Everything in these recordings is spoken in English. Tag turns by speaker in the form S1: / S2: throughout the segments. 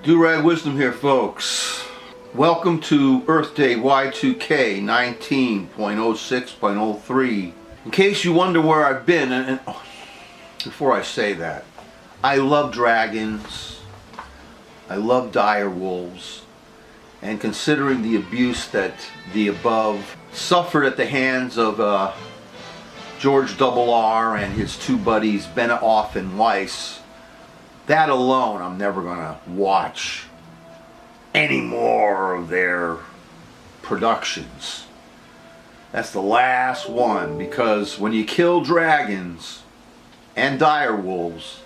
S1: Do-Rag Wisdom here, folks. Welcome to Earth Day Y2K 19.06.03. In case you wonder where I've been, and before I say that, I love dragons, I love dire wolves, and considering the abuse that the above suffered at the hands of George R. and his two buddies Benioff and Weiss, that alone I'm never going to watch any more of their productions. That's the last one, because when you kill dragons and dire wolves,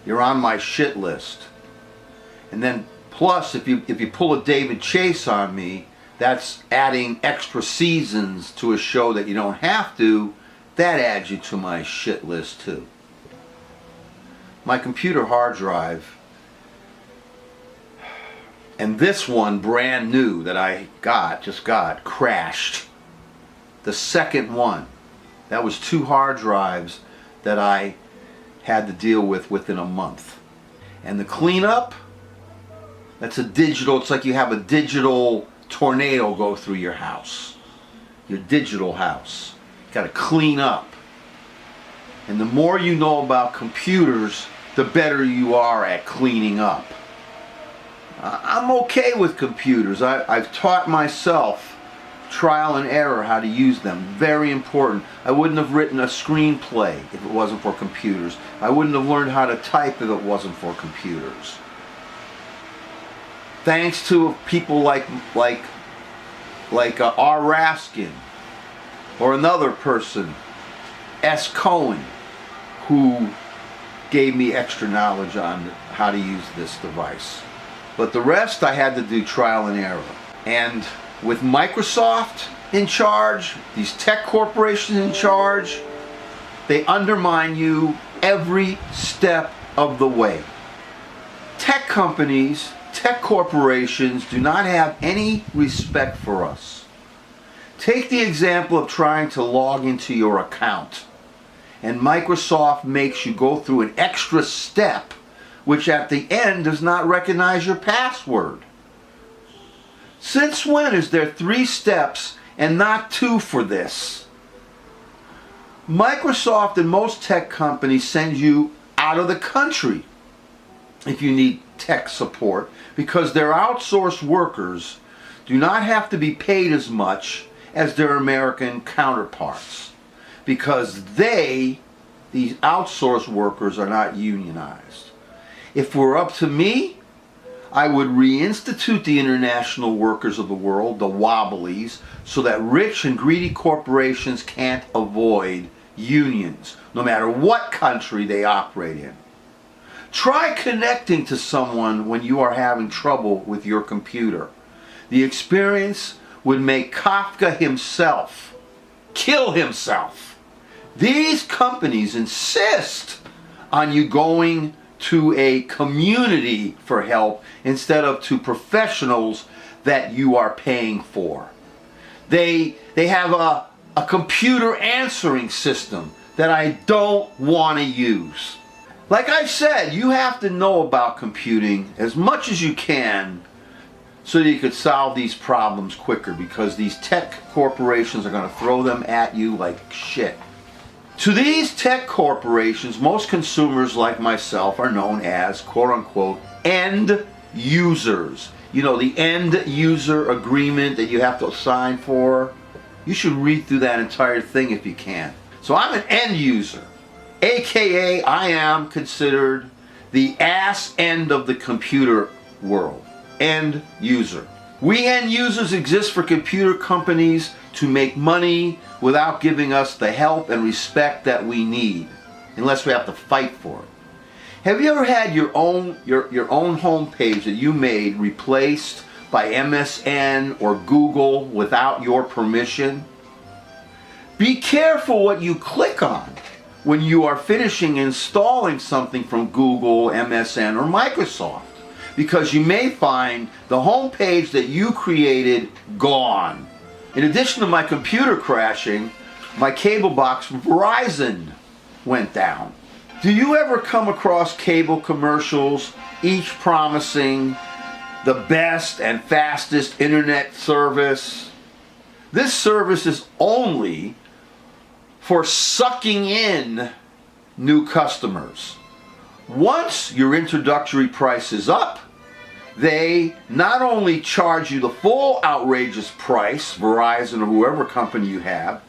S1: you're on my shit list. And then plus if you pull a David Chase on me, that's adding extra seasons to a show that you don't have to. That adds you to my shit list too. My computer hard drive, and this one brand new that I just got, crashed. The second one. That was 2 hard drives that I had to deal with within a month. And the cleanup, that's a digital, it's like you have a digital tornado go through your house. Your digital house. You gotta clean up. And the more you know about computers, the better you are at cleaning up. I'm okay with computers. I've taught myself trial and error how to use them. Very important. I wouldn't have written a screenplay if it wasn't for computers. I wouldn't have learned how to type if it wasn't for computers. Thanks to people like R. Raskin, or another person, S. Cohen, who gave me extra knowledge on how to use this device. But the rest I had to do trial and error. And with Microsoft in charge, these tech corporations in charge, they undermine you every step of the way. Tech companies, tech corporations do not have any respect for us. Take the example of trying to log into your account, and Microsoft makes you go through an extra step which at the end does not recognize your password. Since when is there 3 steps and not 2 for this? Microsoft and most tech companies send you out of the country if you need tech support, because their outsourced workers do not have to be paid as much as their American counterparts, because these outsourced workers are not unionized. If it were up to me, I would reinstitute the international workers of the world, the Wobblies, so that rich and greedy corporations can't avoid unions, no matter what country they operate in. Try connecting to someone when you are having trouble with your computer. The experience would make Kafka himself kill himself. These companies insist on you going to a community for help instead of to professionals that you are paying for. They have a computer answering system that I don't want to use. Like I said, you have to know about computing as much as you can so that you could solve these problems quicker, because these tech corporations are going to throw them at you like shit. To these tech corporations, most consumers like myself are known as, quote-unquote, end users. You know, the end user agreement that you have to sign for. You should read through that entire thing if you can. So I'm an end user, aka I am considered the ass end of the computer world. End user. We end users exist for computer companies to make money without giving us the help and respect that we need, unless we have to fight for it. Have you ever had your own home page that you made replaced by MSN or Google without your permission? Be careful what you click on when you are finishing installing something from Google, MSN, or Microsoft, because you may find the home page that you created gone. In addition to my computer crashing, my cable box from Verizon went down. Do you ever come across cable commercials, each promising the best and fastest internet service? This service is only for sucking in new customers. Once your introductory price is up, they not only charge you the full outrageous price, Verizon or whoever company you have,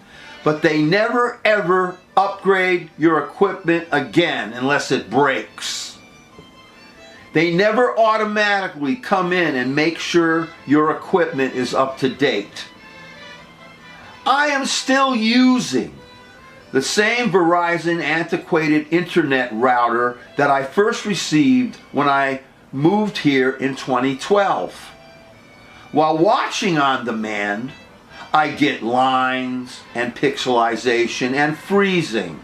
S1: but they never ever upgrade your equipment again unless it breaks. They never automatically come in and make sure your equipment is up to date. I am still using the same Verizon antiquated internet router that I first received when I moved here in 2012. While watching on demand, I get lines and pixelization and freezing.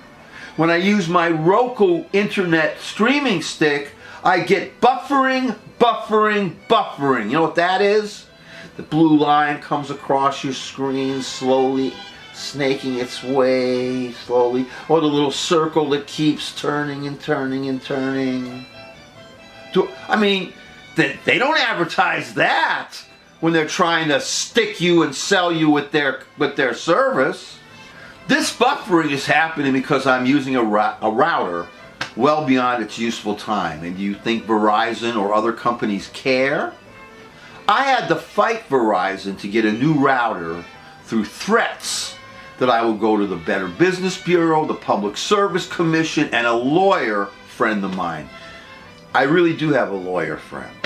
S1: When I use my Roku internet streaming stick, I get buffering. You know what that is? The blue line comes across your screen slowly, snaking its way slowly, or the little circle that keeps turning and turning and turning. I mean, they don't advertise that when they're trying to stick you and sell you with their service. This buffering is happening because I'm using a router well beyond its useful time. And do you think Verizon or other companies care? I had to fight Verizon to get a new router through threats that I will go to the Better Business Bureau, the Public Service Commission, and a lawyer friend of mine. I really do have a lawyer friend.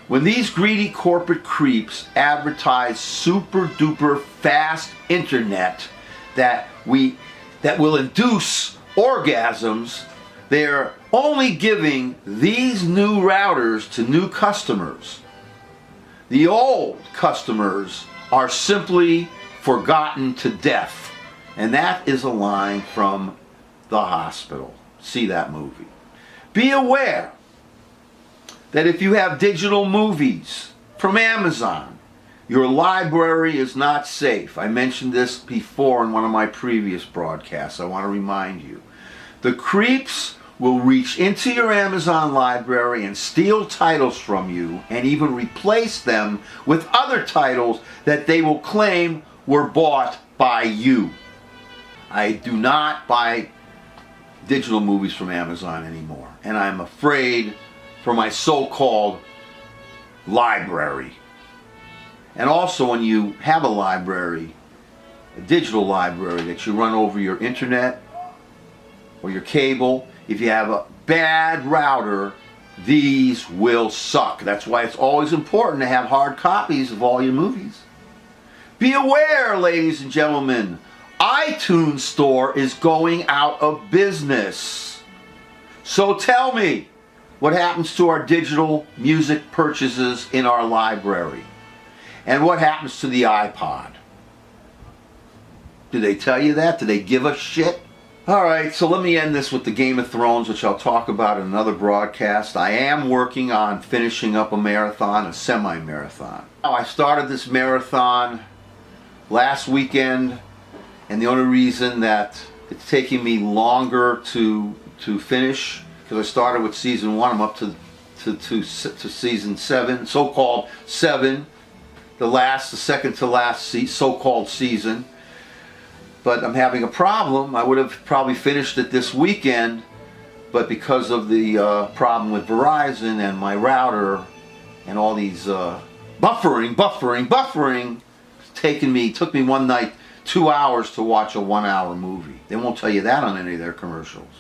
S1: When these greedy corporate creeps advertise super duper fast internet that will induce orgasms, they're only giving these new routers to new customers. The old customers are simply forgotten to death. And that is a line from The Hospital. See that movie. Be aware that if you have digital movies from Amazon, your library is not safe. I mentioned this before in one of my previous broadcasts. I want to remind you. The creeps will reach into your Amazon library and steal titles from you and even replace them with other titles that they will claim were bought by you. I do not buy digital movies from Amazon anymore, and I'm afraid for my so-called library. And also, when you have a library, a digital library that you run over your internet or your cable, if you have a bad router, these will suck. That's why it's always important to have hard copies of all your movies. Be aware, ladies and gentlemen, iTunes Store is going out of business. So tell me, what happens to our digital music purchases in our library? And what happens to the iPod? Did they tell you that? Did they give a shit? Alright, so let me end this with the Game of Thrones, which I'll talk about in another broadcast. I am working on finishing up a marathon, a semi-marathon. Now, I started this marathon last weekend, and the only reason that it's taking me longer to finish, because I started with season 1, I'm up to season 7, so-called 7, the second to last so-called season. But I'm having a problem. I would have probably finished it this weekend, but because of the problem with Verizon and my router and all these buffering, took me one night 2 hours to watch a 1 hour movie. They won't tell you that on any of their commercials.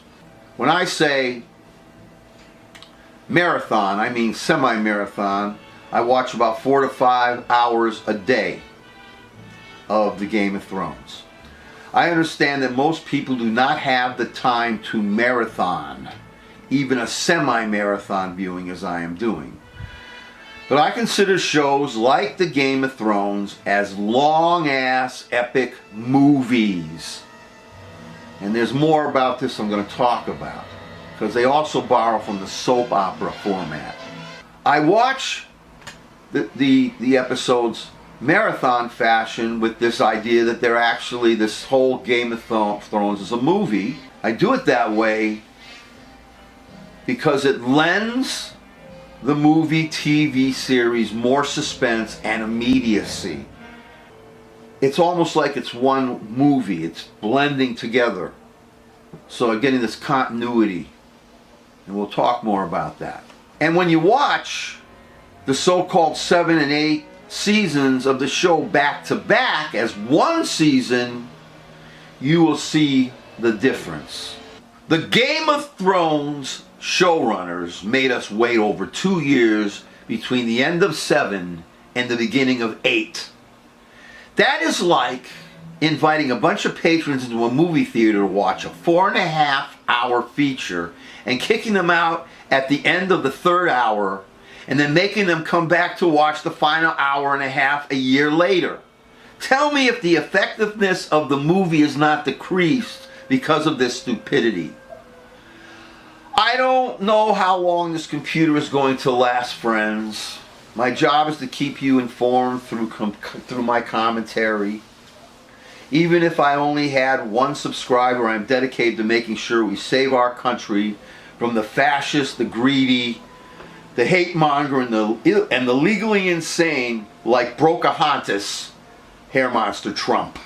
S1: When I say marathon, I mean semi-marathon. I watch about 4 to 5 hours a day of the Game of Thrones. I understand that most people do not have the time to marathon, even a semi-marathon viewing as I am doing. But I consider shows like the Game of Thrones as long-ass epic movies. And there's more about this I'm going to talk about, because they also borrow from the soap opera format. I watch the episodes marathon fashion with this idea that they're actually, this whole Game of Thrones is a movie. I do it that way because it lends the movie TV series more suspense and immediacy. It's almost like it's one movie. It's blending together. So I'm getting this continuity. And we'll talk more about that. And when you watch the so-called 7 and 8 seasons of the show back to back as one season, you will see the difference. The Game of Thrones showrunners made us wait over 2 years between the end of 7 and the beginning of 8. That is like inviting a bunch of patrons into a movie theater to watch a 4.5-hour feature and kicking them out at the end of the third hour and then making them come back to watch the final hour and a half a year later. Tell me if the effectiveness of the movie is not decreased because of this stupidity. I don't know how long this computer is going to last, friends. My job is to keep you informed through my commentary. Even if I only had one subscriber, I'm dedicated to making sure we save our country from the fascists, the greedy, the hate monger, and the legally insane like Brocahontas, hair monster Trump.